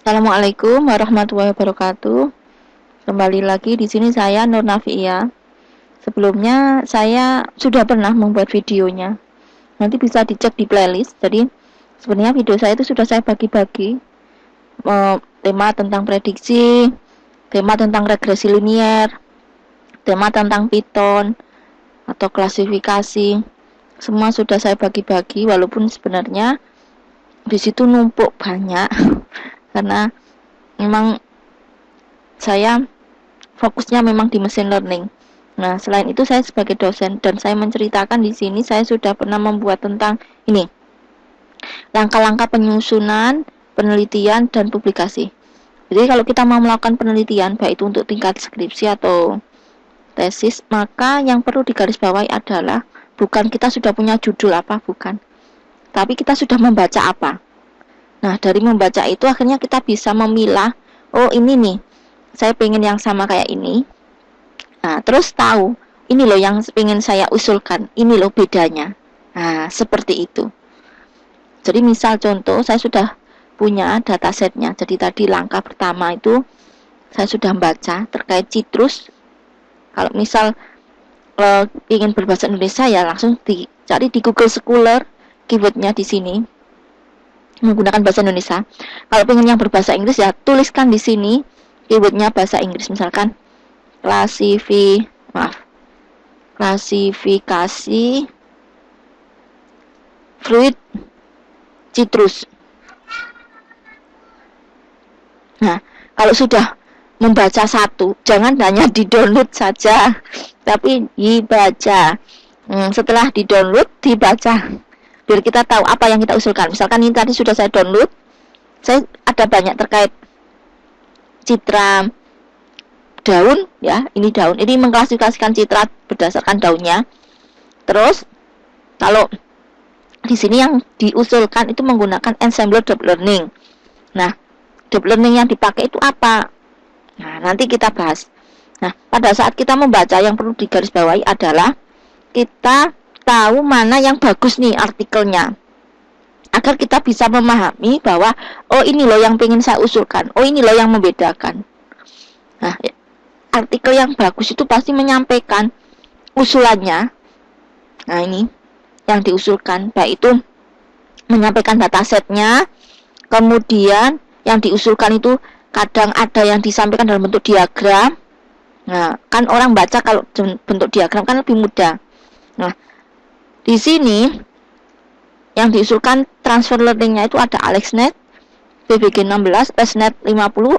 Assalamualaikum warahmatullahi wabarakatuh. Kembali lagi di sini saya Nur Nafia. Sebelumnya saya sudah pernah membuat videonya. Nanti bisa dicek di playlist. Jadi sebenarnya video saya itu sudah saya bagi-bagi. Tema tentang prediksi, tema tentang regresi linier, tema tentang Python atau klasifikasi. Semua sudah saya bagi-bagi walaupun sebenarnya di situ numpuk banyak karena memang saya fokusnya memang di mesin learning. Nah, selain itu saya sebagai dosen dan saya menceritakan di sini saya sudah pernah membuat tentang ini, langkah-langkah penyusunan, penelitian dan publikasi. Jadi kalau kita mau melakukan penelitian baik itu untuk tingkat skripsi atau tesis, maka yang perlu digarisbawahi adalah bukan kita sudah punya judul apa, bukan. Tapi kita sudah membaca apa. Nah, dari membaca itu akhirnya kita bisa memilah, oh ini nih, saya pengen yang sama kayak ini. Nah, terus tahu, ini loh yang pengen saya usulkan, ini loh bedanya. Nah, seperti itu. Jadi misal contoh, saya sudah punya datasetnya. Jadi tadi langkah pertama itu saya sudah baca terkait citrus. Kalau misal ingin berbahasa Indonesia ya langsung dicari di Google Scholar, keywordnya di sini menggunakan bahasa Indonesia. Kalau pengen yang berbahasa Inggris ya tuliskan di sini keywordnya bahasa Inggris, misalkan klasifikasi fruit citrus. Nah, kalau sudah membaca satu, jangan hanya di-download saja, tapi dibaca. Setelah di-download, dibaca. Biar kita tahu apa yang kita usulkan. Misalkan ini tadi sudah saya download, saya ada banyak terkait citra daun, ya, ini daun. Ini mengklasifikasikan citra berdasarkan daunnya. Terus, kalau di sini yang diusulkan itu menggunakan ensemble deep learning. Nah, deep learning yang dipakai itu apa? Nah, nanti kita bahas. Nah, pada saat kita membaca yang perlu digarisbawahi adalah kita tahu mana yang bagus nih artikelnya. Agar kita bisa memahami bahwa oh ini loh yang pengen saya usulkan. Oh ini loh yang membedakan. Nah, artikel yang bagus itu pasti menyampaikan usulannya. Nah, ini yang diusulkan, baik itu menyampaikan datasetnya, kemudian yang diusulkan itu kadang ada yang disampaikan dalam bentuk diagram. Nah, kan orang baca kalau bentuk diagram kan lebih mudah. Nah, di sini yang diusulkan transfer learning-nya itu ada AlexNet, PBG 16, ResNet 50,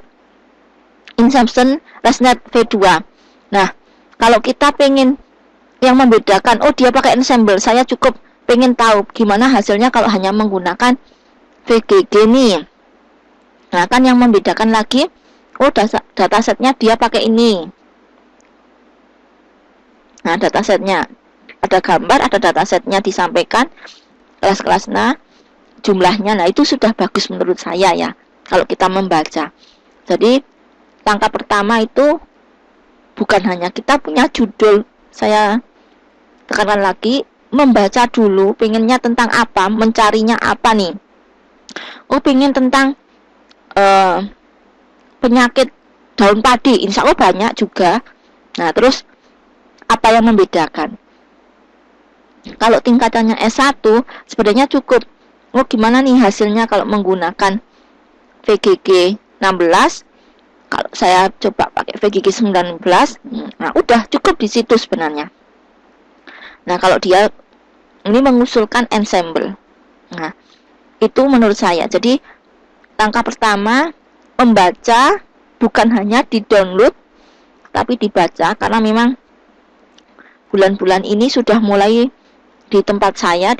Inception, ResNet V2. Nah, kalau kita pengen yang membedakan, oh dia pakai ensemble, saya cukup pengen tahu gimana hasilnya kalau hanya menggunakan VGG nih. Nah, kan yang membedakan lagi, oh datasetnya dia pakai ini. Nah, datasetnya ada gambar, ada datasetnya disampaikan, kelas-kelasnya, jumlahnya. Nah, itu sudah bagus menurut saya ya, kalau kita membaca. Jadi, langkah pertama itu bukan hanya kita punya judul, saya tekankan lagi, membaca dulu, pengennya tentang apa, mencarinya apa nih. Oh, pengen tentang penyakit daun padi, insya Allah banyak juga. Nah, terus apa yang membedakan? Kalau tingkatannya S1 sebenarnya cukup. Oh, gimana nih hasilnya kalau menggunakan VGG 16? Kalau saya coba pakai VGG 19, nah udah cukup di situ sebenarnya. Nah, kalau dia ini mengusulkan ensemble. Nah, itu menurut saya. Jadi langkah pertama membaca, bukan hanya di-download tapi dibaca, karena memang bulan-bulan ini sudah mulai di tempat saya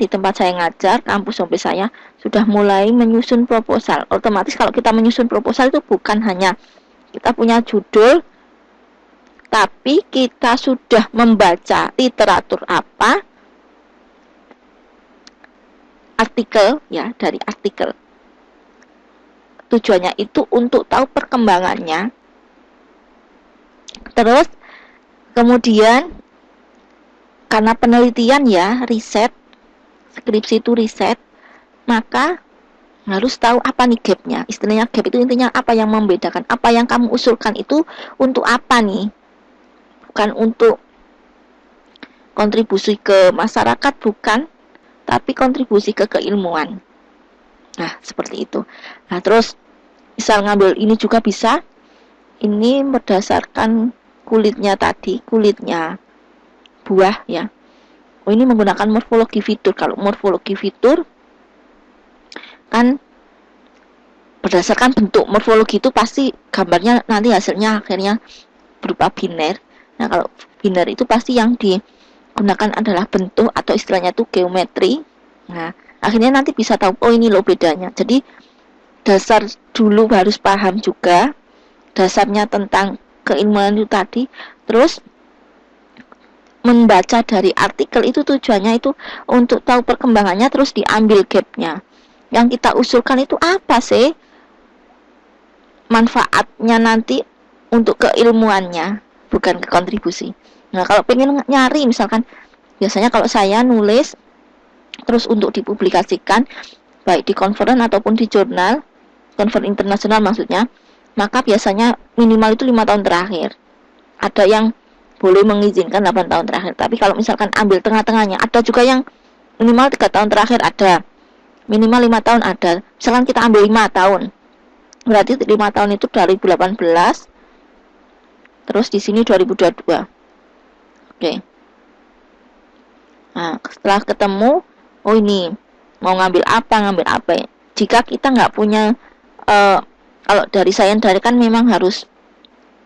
ngajar, kampus sampai saya sudah mulai menyusun proposal. Otomatis kalau kita menyusun proposal itu bukan hanya kita punya judul, tapi kita sudah membaca literatur apa, artikel ya, dari artikel. Tujuannya itu untuk tahu perkembangannya. Terus kemudian karena penelitian ya, riset, skripsi itu riset, maka harus tahu apa nih gapnya. Istilahnya gap itu intinya apa yang membedakan, apa yang kamu usulkan itu untuk apa nih, bukan untuk kontribusi ke masyarakat, bukan, tapi kontribusi ke keilmuan. Nah seperti itu. Nah terus misal ngambil ini juga bisa, ini berdasarkan kulitnya tadi, kulitnya buah ya. Oh ini menggunakan morfologi fitur. Kalau morfologi fitur kan berdasarkan bentuk, morfologi itu pasti gambarnya nanti hasilnya akhirnya berupa biner. Nah kalau biner itu pasti yang digunakan adalah bentuk atau istilahnya itu geometri. Nah akhirnya nanti bisa tahu oh ini loh bedanya. Jadi dasar dulu harus paham juga dasarnya tentang keilmuan itu tadi. Terus membaca dari artikel itu tujuannya itu untuk tahu perkembangannya, terus diambil gapnya. Yang kita usulkan itu apa sih manfaatnya nanti untuk keilmuannya, bukan ke kontribusi. Nah kalau pengen nyari misalkan, biasanya kalau saya nulis terus untuk dipublikasikan baik di conference ataupun di jurnal, conference internasional maksudnya, maka biasanya minimal itu 5 tahun terakhir. Ada yang boleh mengizinkan 8 tahun terakhir, tapi kalau misalkan ambil tengah-tengahnya, ada juga yang minimal 3 tahun terakhir ada, minimal 5 tahun ada. Misalkan kita ambil 5 tahun, berarti 5 tahun itu 2018, terus di sini 2022. Oke. Nah setelah ketemu, oh ini mau ngambil apa. Jika kita nggak punya, kalau dari sains dari kan memang harus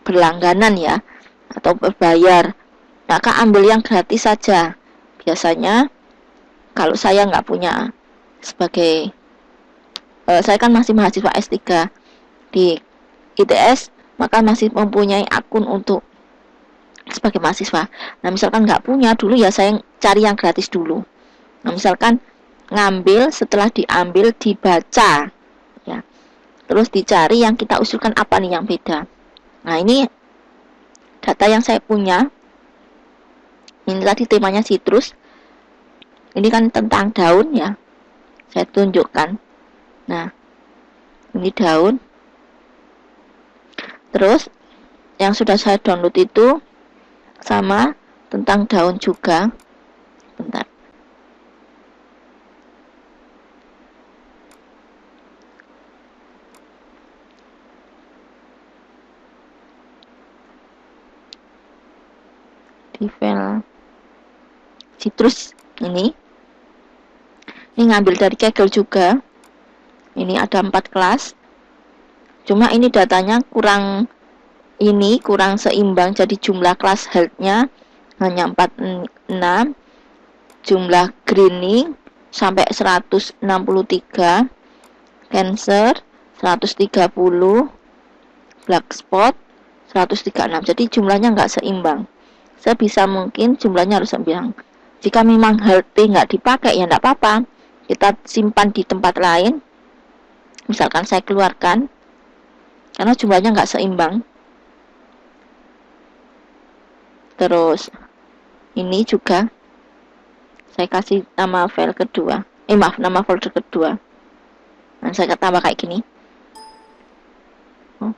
berlangganan ya, atau berbayar, maka ambil yang gratis saja. Biasanya kalau saya nggak punya, sebagai saya kan masih mahasiswa S3 di ITS, maka masih mempunyai akun untuk sebagai mahasiswa. Nah misalkan nggak punya dulu ya, saya cari yang gratis dulu. Nah misalkan ngambil, setelah diambil dibaca ya, terus dicari yang kita usulkan apa nih yang beda. Nah ini data yang saya punya. Ini tadi temanya sitrus. Ini kan tentang daun ya. Saya tunjukkan. Nah, ini daun. Terus yang sudah saya download itu sama tentang daun juga. Bentar. Di file sitrus ini ngambil dari Kaggle juga. Ini ada 4 kelas, cuma ini datanya kurang seimbang, jadi jumlah kelas health-nya hanya 46, jumlah greening sampai 163, cancer 130, black spot 136. Jadi jumlahnya nggak seimbang. Sebisa mungkin jumlahnya harus seimbang. Jika memang healthy nggak dipakai ya nggak apa-apa, kita simpan di tempat lain. Misalkan saya keluarkan karena jumlahnya nggak seimbang. Terus ini juga saya kasih nama file kedua, nama folder kedua. Nah saya tambah kayak gini. Oh,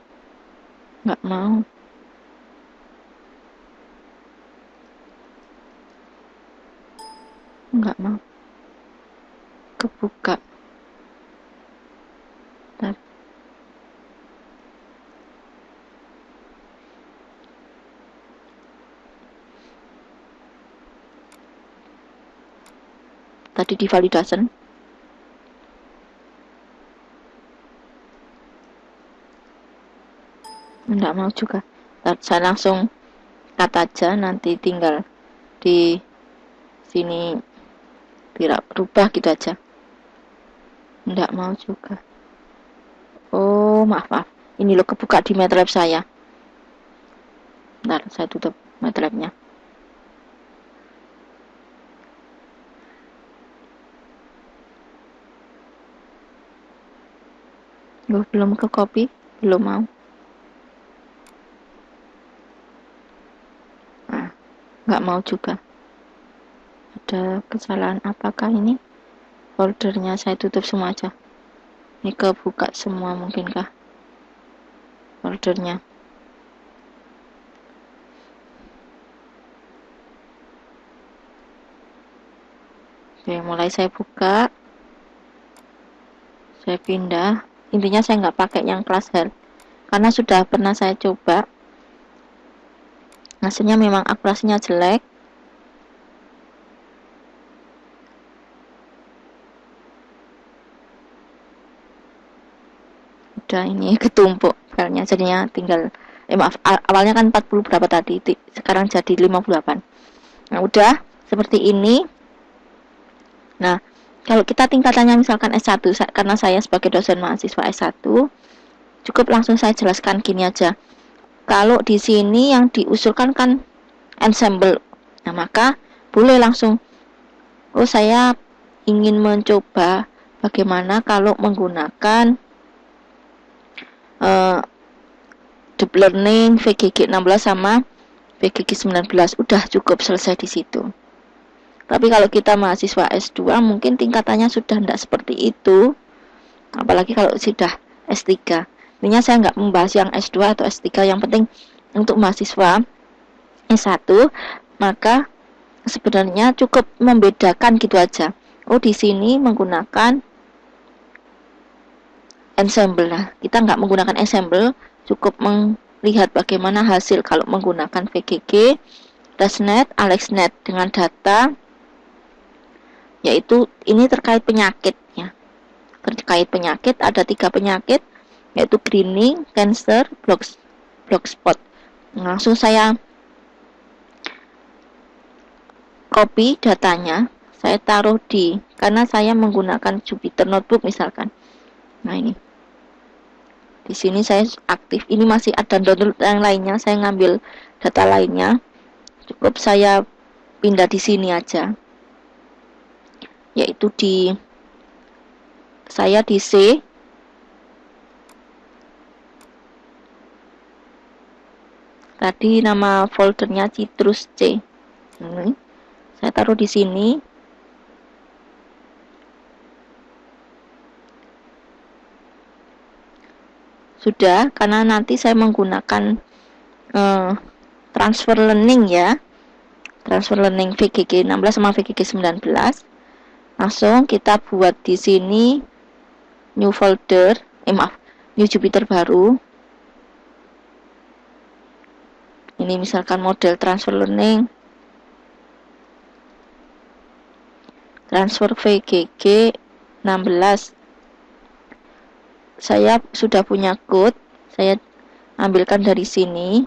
nggak mau. Nggak mau kebuka. Bentar. Tadi di validation. Nggak mau juga. Saya langsung cut aja, nanti tinggal di sini tidak berubah gitu aja. Nggak mau juga. Oh maaf, ini loh kebuka di MATLAB saya. Bentar, saya tutup MATLAB-nya. Belum ke copy, belum mau. Nah, nggak mau juga. Ada kesalahan apakah ini? Foldernya saya tutup semua aja. Ini kebuka semua mungkinkah foldernya? Oke, mulai saya buka, saya pindah. Intinya saya nggak pakai yang class hair karena sudah pernah saya coba, hasilnya memang akurasinya jelek. Udah ini ketumpuk filenya, jadinya tinggal maaf, awalnya kan 40 berapa tadi, sekarang jadi 58. Nah, udah seperti ini. Nah, kalau kita tingkatannya misalkan S1, karena saya sebagai dosen mahasiswa S1, cukup langsung saya jelaskan gini aja. Kalau di sini yang diusulkan kan ensemble. Nah, maka boleh langsung, oh saya ingin mencoba bagaimana kalau menggunakan deep learning VGG 16 sama VGG 19. Udah cukup selesai di situ. Tapi kalau kita mahasiswa S2 mungkin tingkatannya sudah tidak seperti itu, apalagi kalau sudah S3. Intinya saya nggak membahas yang S2 atau S3, yang penting untuk mahasiswa S1, maka sebenarnya cukup membedakan gitu aja. Oh, di sini menggunakan ensemble. Nah, kita nggak menggunakan ensemble, cukup melihat bagaimana hasil kalau menggunakan VGG, ResNet, AlexNet dengan data, yaitu ini terkait penyakit ya. Terkait penyakit ada 3 penyakit, yaitu greening, cancer, block spot. Langsung saya copy datanya, saya taruh karena saya menggunakan Jupyter Notebook misalkan. Nah, ini di sini saya aktif, ini masih ada download yang lainnya, saya ngambil data lainnya, cukup saya pindah di sini aja, yaitu saya di C. Tadi nama foldernya Citrus C. Ini saya taruh di sini. Sudah, karena nanti saya menggunakan transfer learning ya. Transfer learning VGG 16 sama VGG 19. Langsung kita buat di sini new folder, new Jupyter baru. Ini misalkan model transfer learning, transfer VGG 16. Saya sudah punya code, saya ambilkan dari sini.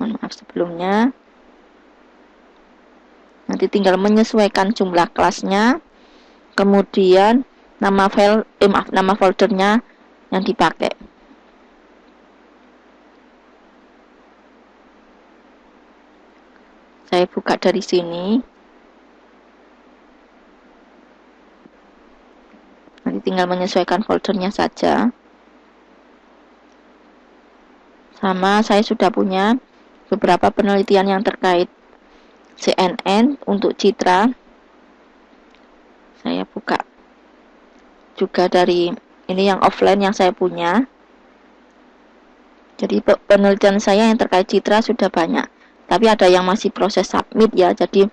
Mohon maaf sebelumnya. Nanti tinggal menyesuaikan jumlah kelasnya, kemudian nama foldernya yang dipakai. Saya buka dari sini. Nanti tinggal menyesuaikan foldernya saja. Sama saya sudah punya beberapa penelitian yang terkait CNN untuk citra. Saya buka juga dari ini yang offline yang saya punya. Jadi penelitian saya yang terkait citra sudah banyak, tapi ada yang masih proses submit ya. Jadi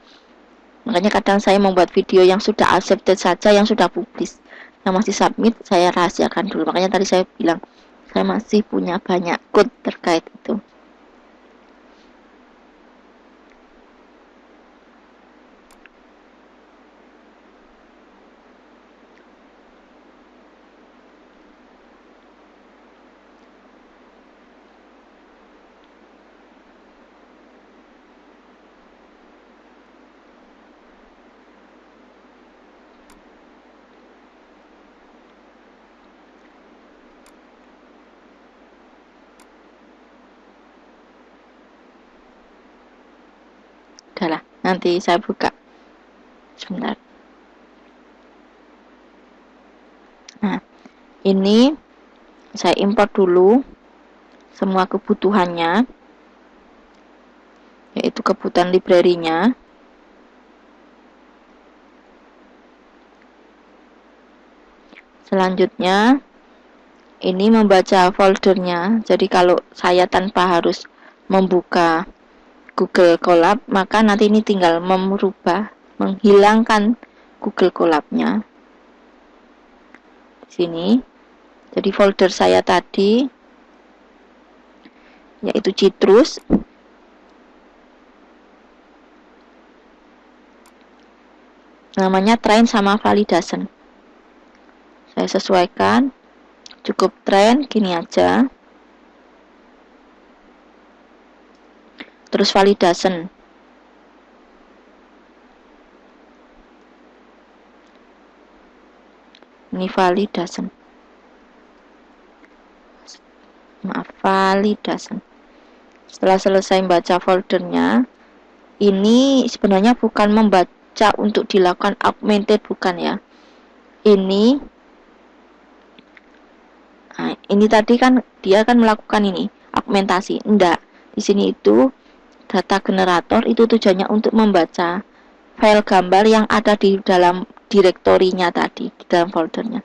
makanya kadang saya membuat video yang sudah accepted saja, yang sudah publis. Yang masih submit saya rahasiakan dulu. Makanya tadi saya bilang saya masih punya banyak code terkait itu. Udahlah, nanti saya buka sebentar. Nah, ini saya import dulu semua kebutuhannya, yaitu kebutuhan library-nya. Selanjutnya ini membaca foldernya. Jadi kalau saya tanpa harus membuka Google Colab, maka nanti ini tinggal menghilangkan Google Colab-nya di sini. Jadi folder saya tadi yaitu Citrus, namanya train sama validation. Saya sesuaikan, cukup train gini aja. Terus validation. Ini validation. Maaf, validation. Setelah selesai membaca foldernya, ini sebenarnya bukan membaca untuk dilakukan augmented, bukan ya. Ini tadi kan dia akan melakukan ini augmentasi. Enggak. Di sini itu data generator itu tujuannya untuk membaca file gambar yang ada di dalam direktorinya tadi, di dalam foldernya.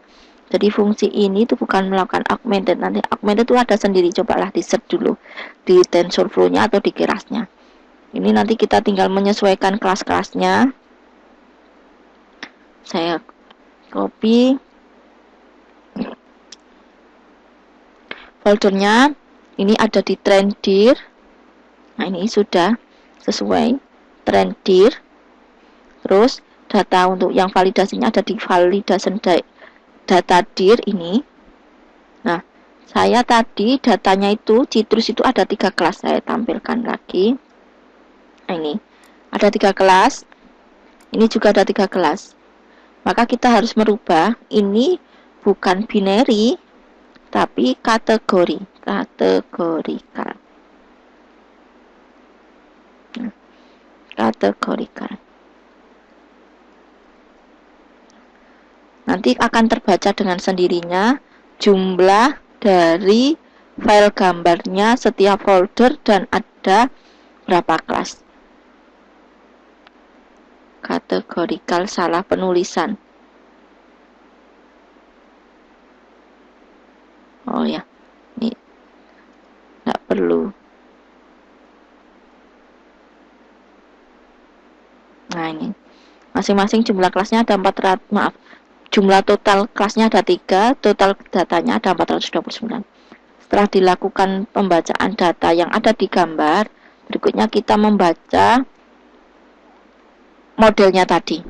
Jadi fungsi ini itu bukan melakukan augmented. Nanti augmented itu ada sendiri, cobalah di search dulu di TensorFlow-nya atau di Keras-nya. Ini nanti kita tinggal menyesuaikan kelas-kelasnya. Saya copy foldernya, ini ada di Trendir. Nah, ini sudah sesuai Trendir. Terus data untuk yang validasinya ada di validation data dir ini. Nah, saya tadi datanya itu Citrus itu ada 3 kelas, saya tampilkan lagi. Nah, ini ada 3 kelas. Ini juga ada 3 kelas. Maka kita harus merubah, ini bukan binary tapi kategorikal. Kategorikal. Nanti akan terbaca dengan sendirinya jumlah dari file gambarnya setiap folder dan ada berapa kelas. Kategorikal, salah penulisan. Oh ya, ini nggak perlu. Nah, ini masing-masing jumlah kelasnya ada 400, maaf, jumlah total kelasnya ada 3, total datanya ada 429. Setelah dilakukan pembacaan data yang ada di gambar, berikutnya kita membaca modelnya tadi.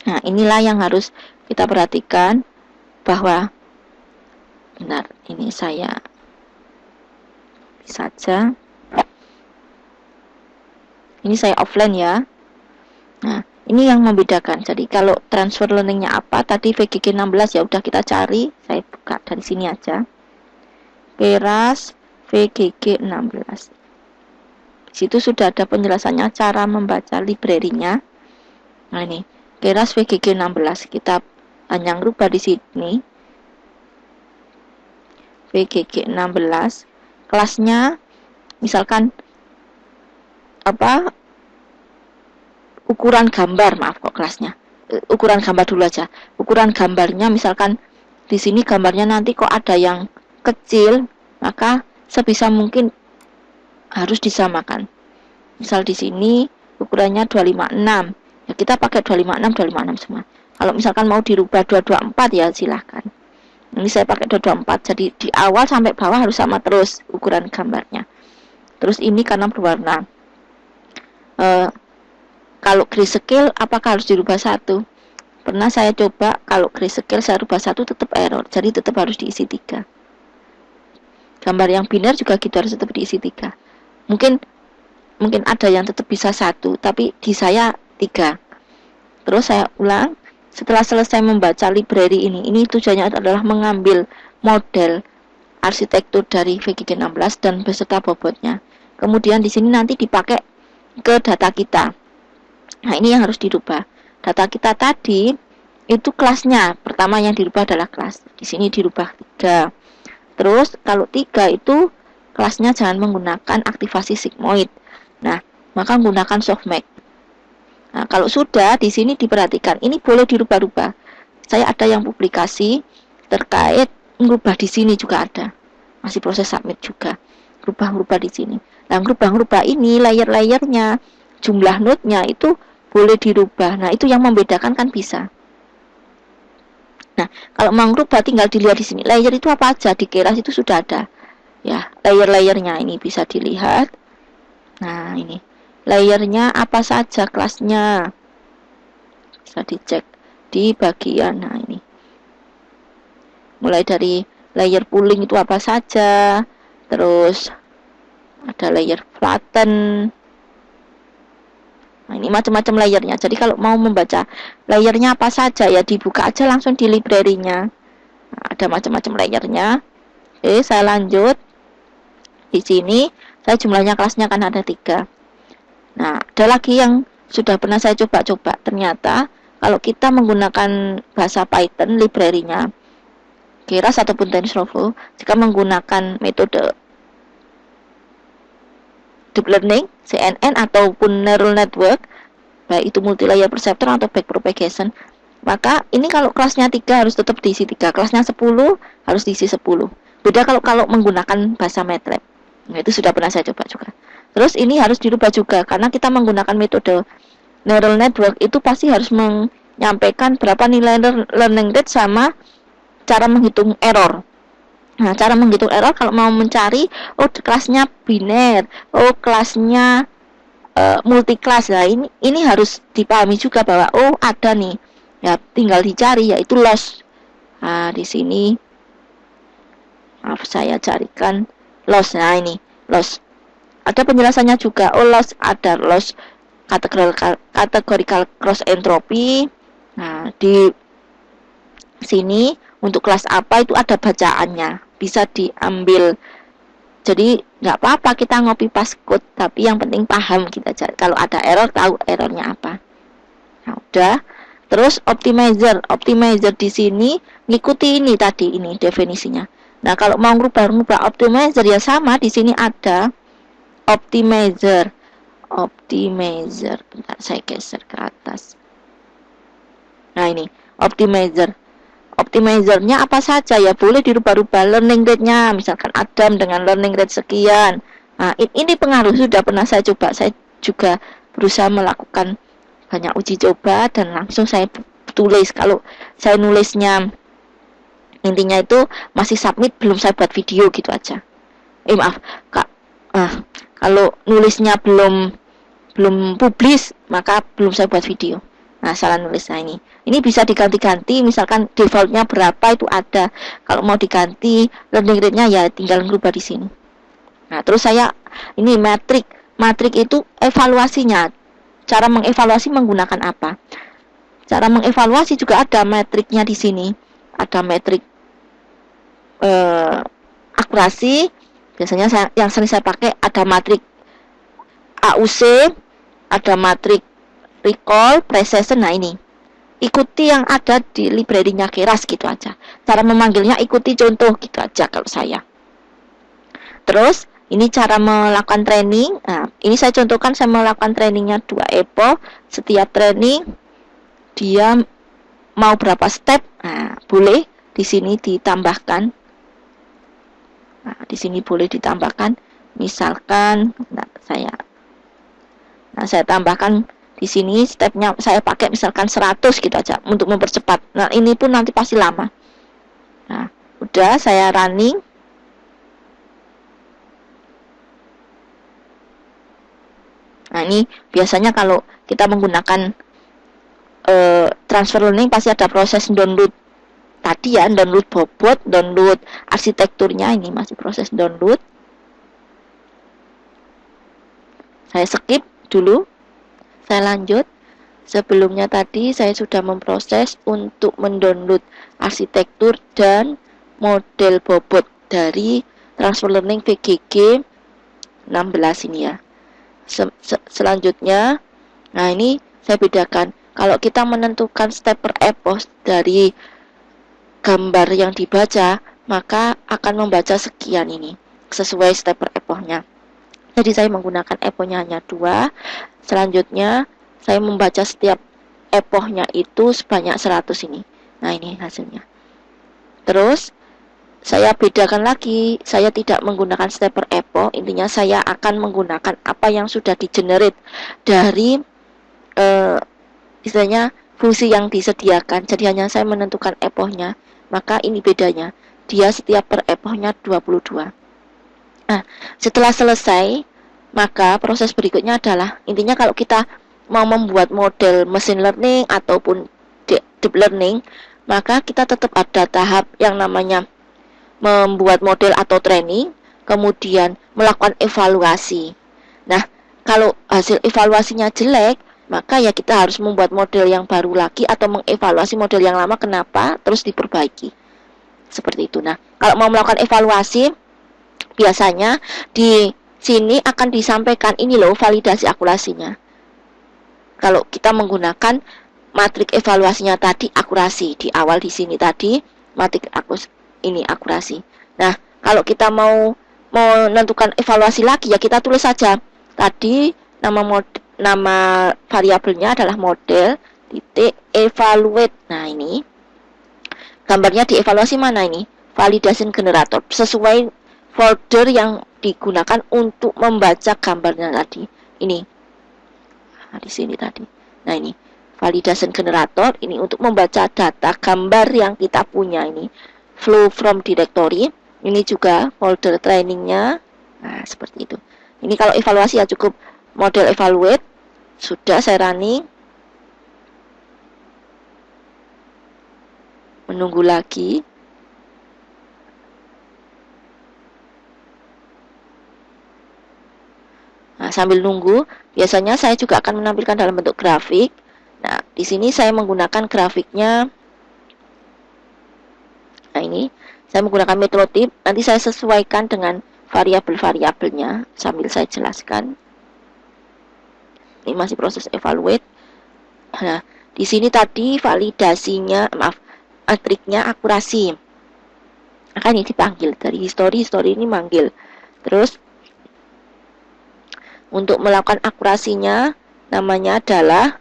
Nah, inilah yang harus kita perhatikan, bahwa benar, ini saya saja. Ini saya offline ya. Nah, ini yang membedakan. Jadi kalau transfer learningnya apa, tadi VGG 16 ya udah kita cari. Saya buka dari sini aja. Keras VGG 16. Di situ sudah ada penjelasannya cara membaca library-nya. Nah, ini Keras VGG 16. Kita hanya rubah di sini. VGG 16. Kelasnya misalkan apa? Ukuran gambar, maaf kok kelasnya. Ukuran gambar dulu aja. Ukuran gambarnya misalkan di sini gambarnya nanti kok ada yang kecil, maka sebisa mungkin harus disamakan. Misal di sini ukurannya 256. Ya kita pakai 256 semua. Kalau misalkan mau dirubah 224 ya silahkan. Ini saya pakai 224. Jadi di awal sampai bawah harus sama terus ukuran gambarnya. Terus ini karena berwarna. Kalau grayscale apakah harus dirubah 1? Pernah saya coba, kalau grayscale saya rubah 1 tetap error. Jadi tetap harus diisi 3. Gambar yang biner juga gitu, harus tetap diisi 3. Mungkin ada yang tetap bisa 1, tapi di saya 3. Terus saya ulang. Setelah selesai membaca library ini tujuannya adalah mengambil model arsitektur dari VGG 16 dan beserta bobotnya. Kemudian di sini nanti dipakai ke data kita. Nah, ini yang harus dirubah. Data kita tadi itu kelasnya. Pertama yang dirubah adalah kelas. Di sini dirubah 3. Terus kalau 3 itu kelasnya jangan menggunakan aktivasi sigmoid. Nah, maka menggunakan softmax. Nah, kalau sudah di sini diperhatikan, ini boleh dirubah-rubah. saya ada yang publikasi terkait merubah di sini juga ada, masih proses submit juga, rubah-rubah di sini. Nah, rubah-rubah ini layer-layernya, jumlah node-nya itu boleh dirubah. Nah, itu yang membedakan kan bisa. Nah, kalau mau rubah tinggal dilihat di sini. Layer itu apa aja di Keras itu sudah ada. Ya, layer-layernya ini bisa dilihat. Nah, ini layernya apa saja kelasnya. Bisa dicek di bagian. Nah, ini. Mulai dari layer pooling itu apa saja. Terus ada layer flatten. Nah, ini macam-macam layernya. Jadi kalau mau membaca layernya apa saja ya dibuka aja langsung di library-nya. Nah, ada macam-macam layernya. Oke, saya lanjut. Di sini saya jumlahnya kelasnya kan ada 3. Nah, ada lagi yang sudah pernah saya coba-coba. Ternyata kalau kita menggunakan bahasa Python library-nya Keras ataupun TensorFlow, jika menggunakan metode deep learning, CNN ataupun neural network, baik itu multi-layer perceptron atau backpropagation, maka ini kalau kelasnya 3 harus tetap diisi 3, kelasnya 10 harus diisi 10. Beda kalau menggunakan bahasa MATLAB. Nah, itu sudah pernah saya coba juga. Terus ini harus dirubah juga karena kita menggunakan metode neural network itu pasti harus menyampaikan berapa nilai learning rate sama cara menghitung error. Nah, cara menghitung error kalau mau mencari, oh kelasnya biner, oh kelasnya multi-kelas. Nah, ini harus dipahami juga bahwa oh ada nih. Ya, tinggal dicari yaitu loss. Nah, di sini maaf saya carikan loss. Nah, ini loss. Ada penjelasannya juga. Oh, loss ada loss categorical cross entropy. Nah, di sini untuk kelas apa itu ada bacaannya, bisa diambil. Jadi nggak apa-apa kita ngopi pas code, tapi yang penting paham kita. Kalau ada error tahu errornya apa. Nah, udah. Terus optimizer di sini ngikuti ini tadi ini definisinya. Nah, kalau mau ngubah optimizer ya sama, di sini ada optimizer. Bentar saya geser ke atas. Nah, ini optimizernya apa saja ya, boleh dirubah-rubah learning rate-nya, misalkan Adam dengan learning rate sekian. Nah, ini pengaruh sudah pernah saya coba. Saya juga berusaha melakukan banyak uji coba dan langsung saya tulis. Kalau saya nulisnya intinya itu masih submit, belum saya buat video gitu aja. Maaf Kak, kalau nulisnya belum publish maka belum saya buat video. Nah, salah nulis saya ini. Ini bisa diganti-ganti, misalkan defaultnya berapa itu ada. Kalau mau diganti learning rate-nya ya tinggal ngerubah di sini. Nah, terus saya ini metrik itu evaluasinya. Cara mengevaluasi menggunakan apa? Cara mengevaluasi juga ada metriknya di sini. Ada metrik akurasi. Biasanya yang sering saya pakai ada matrik AUC, ada matrik recall, precision. Nah, ini ikuti yang ada di library-nya Keras gitu aja. Cara memanggilnya ikuti contoh gitu aja kalau saya. Terus ini cara melakukan training. Nah, ini saya contohkan saya melakukan trainingnya 2 epo. Setiap training dia mau berapa step. Nah, boleh di sini ditambahkan. Nah, di sini boleh ditambahkan. Misalkan saya tambahkan di sini stepnya saya pakai misalkan 100 gitu aja untuk mempercepat. Nah, ini pun nanti pasti lama. Nah, udah saya running. Nah, ini biasanya kalau kita menggunakan transfer learning pasti ada proses download tadi ya, download bobot, download arsitekturnya. Ini masih proses download. Saya skip dulu. Saya lanjut. Sebelumnya tadi saya sudah memproses untuk mendownload arsitektur dan model bobot dari transfer learning VGG 16 ini ya. Selanjutnya, nah ini saya bedakan. Kalau kita menentukan step per epoch dari gambar yang dibaca, maka akan membaca sekian ini sesuai step per epochnya. Jadi saya menggunakan epochnya hanya 2. Selanjutnya saya membaca setiap epochnya itu sebanyak 100 ini. Nah, ini hasilnya. Terus saya bedakan lagi, saya tidak menggunakan stepper epoch. Intinya saya akan menggunakan apa yang sudah di-generate dari istilahnya fungsi yang disediakan. Jadi hanya saya menentukan epochnya. Maka ini bedanya. Dia setiap per epochnya 22. Nah, setelah selesai, maka proses berikutnya adalah, intinya kalau kita mau membuat model machine learning ataupun deep learning, maka kita tetap ada tahap yang namanya membuat model atau training, kemudian melakukan evaluasi. Nah, kalau hasil evaluasinya jelek, maka ya kita harus membuat model yang baru lagi atau mengevaluasi model yang lama kenapa, terus diperbaiki. Seperti itu. Nah, kalau mau melakukan evaluasi, biasanya di sini akan disampaikan ini loh validasi akurasinya. Kalau kita menggunakan matrik evaluasinya tadi akurasi di awal di sini tadi matrik ini akurasi. Nah, kalau kita mau menentukan evaluasi lagi ya kita tulis saja tadi nama variabelnya adalah model titik evaluate. Nah, ini gambarnya dievaluasi mana ini? Validation generator sesuai folder yang digunakan untuk membaca gambarnya tadi. Ini. Nah, di sini tadi. Nah, ini validation generator ini untuk membaca data gambar yang kita punya ini. Flow from directory. Ini juga folder trainingnya. Nah, seperti itu. Ini kalau evaluasi ya cukup model evaluate. Sudah saya running. Menunggu lagi. Nah, sambil nunggu, biasanya saya juga akan menampilkan dalam bentuk grafik. Nah, di sini saya menggunakan grafiknya. Nah, ini saya menggunakan metode. Nanti saya sesuaikan dengan variabel-variabelnya sambil saya jelaskan. Ini masih proses evaluate. Nah, di sini tadi validasinya, matriknya akurasi. Maka ini dipanggil dari history ini manggil. Terus untuk melakukan akurasinya namanya adalah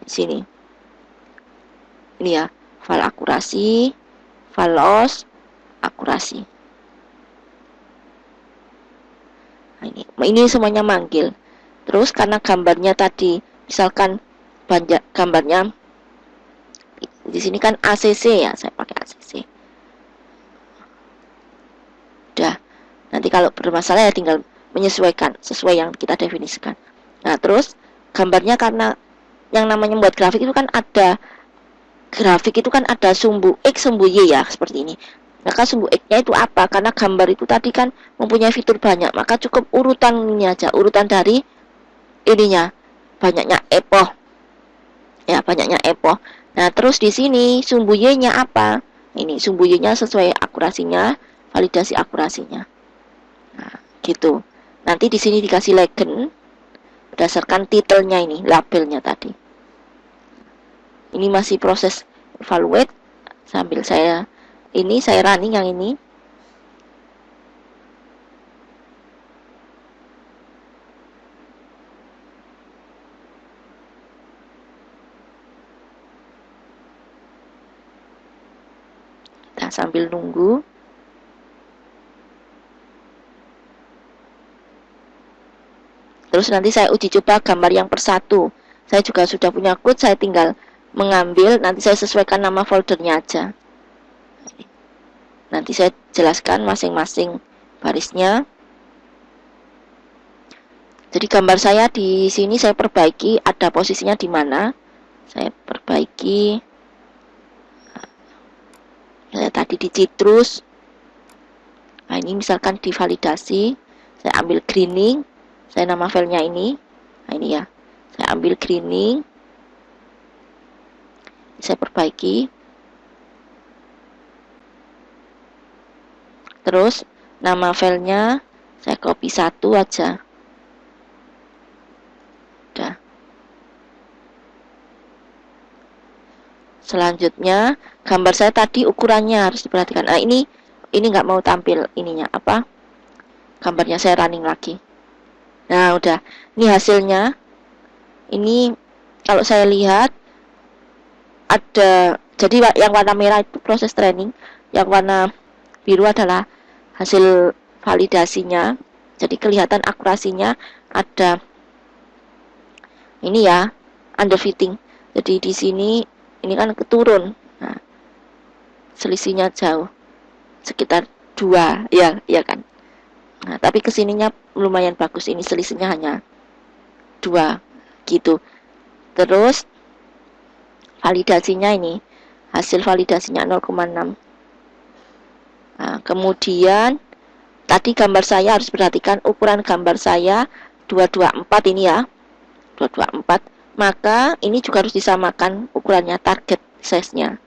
di sini. Ini ya, file akurasi, file loss, akurasi. Nah, ini semuanya manggil. Terus karena gambarnya tadi, misalkan banyak gambarnya di sini kan ACC ya, saya pakai ACC. Udah. Nanti kalau bermasalah ya tinggal menyesuaikan sesuai yang kita definisikan. Nah, terus gambarnya karena yang namanya membuat grafik itu kan ada sumbu X, sumbu Y ya, seperti ini. Maka sumbu X-nya itu apa? Karena gambar itu tadi kan mempunyai fitur banyak, maka cukup urutan ini aja, urutan dari ininya, banyaknya epoch. Ya, banyaknya epoch. Nah, terus di sini sumbu Y-nya apa? Ini sumbu Y-nya sesuai akurasinya, validasi akurasinya. Nah, gitu. Nanti di sini dikasih legend berdasarkan titelnya ini, labelnya tadi. Ini masih proses evaluate sambil saya running yang ini. Kita sambil nunggu. Terus nanti saya uji coba gambar yang persatu. Saya juga sudah punya code, saya tinggal mengambil, nanti saya sesuaikan nama foldernya aja. Nanti saya jelaskan masing-masing barisnya. Jadi gambar saya di sini saya perbaiki, ada posisinya di mana. Saya perbaiki. Saya tadi di citrus. Nah, ini misalkan divalidasi, saya ambil greening. Saya nama filenya ini. Nah, ini ya. Saya ambil greening. Saya perbaiki. Terus nama filenya saya copy satu aja. Udah. Selanjutnya gambar saya tadi ukurannya harus diperhatikan. Nah, ini nggak mau tampil ininya apa? Gambarnya saya running lagi. Nah, udah. Ini hasilnya. Ini kalau saya lihat ada Jadi yang warna merah itu proses training, yang warna biru adalah hasil validasinya. Jadi kelihatan akurasinya ada ini ya, underfitting. Jadi di sini ini kan keturun. Nah, selisihnya jauh. Sekitar 2, ya kan. Nah, tapi kesininya lumayan bagus. Ini selisihnya hanya 2 gitu. Terus validasinya ini, hasil validasinya 0,6. Nah, kemudian tadi gambar saya harus perhatikan ukuran gambar saya 224 ini ya. 224. Maka ini juga harus disamakan ukurannya, target size-nya.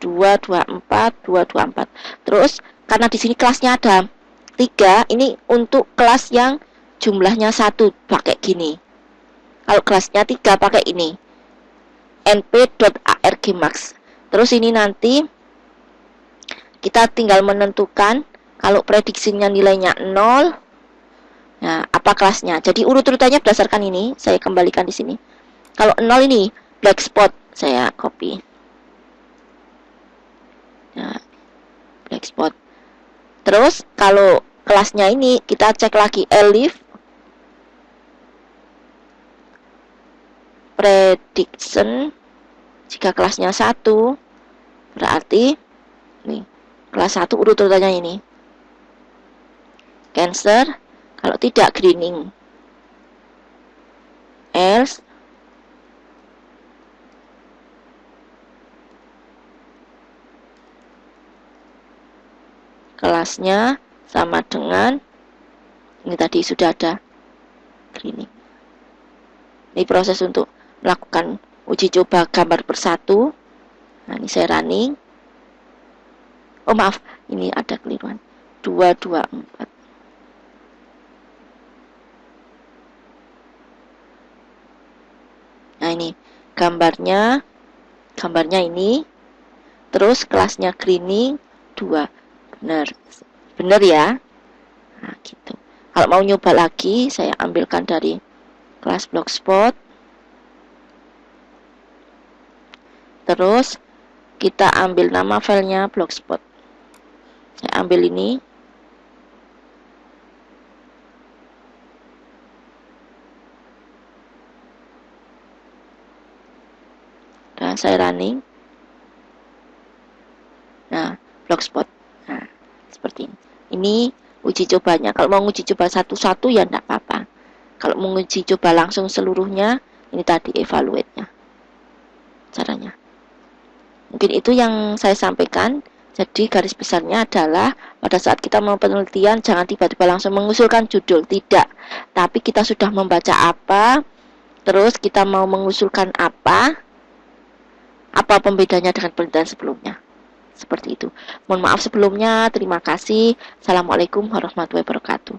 224, 224. Terus karena di sini kelasnya ada 3, ini untuk kelas yang jumlahnya 1 pakai gini. Kalau kelasnya 3 pakai ini. np.argmax. Terus ini nanti kita tinggal menentukan kalau prediksinya nilainya 0. Nah, apa kelasnya? Jadi urut-urutannya berdasarkan ini, saya kembalikan di sini. Kalau 0 ini black spot, saya copy. Nah, black spot. Terus kalau kelasnya ini kita cek lagi elif prediction. Jika kelasnya 1 berarti nih kelas 1 urut-urutannya ini. Cancer. Kalau tidak greening. Else kelasnya sama dengan ini tadi sudah ada greening. Ini proses untuk melakukan uji coba gambar persatu. Nah, ini saya running. Oh maaf, ini ada keliruan. 224. Nah, ini gambarnya ini. Terus kelasnya greening 2. Benar ya. Nah, gitu. Kalau mau nyoba lagi, saya ambilkan dari kelas Blogspot. Terus kita ambil nama filenya Blogspot. Saya ambil ini. Dan saya running. Nah, Blogspot. Nah, seperti ini. Ini uji cobanya. Kalau mau uji coba satu-satu ya enggak apa-apa. Kalau mau uji coba langsung seluruhnya, ini tadi evaluate-nya. Caranya. Mungkin itu yang saya sampaikan. Jadi garis besarnya adalah pada saat kita mau penelitian jangan tiba-tiba langsung mengusulkan judul, tidak. Tapi kita sudah membaca apa, terus kita mau mengusulkan apa pembedanya dengan penelitian sebelumnya. Seperti itu. Mohon maaf sebelumnya. Terima kasih. Assalamualaikum warahmatullahi wabarakatuh.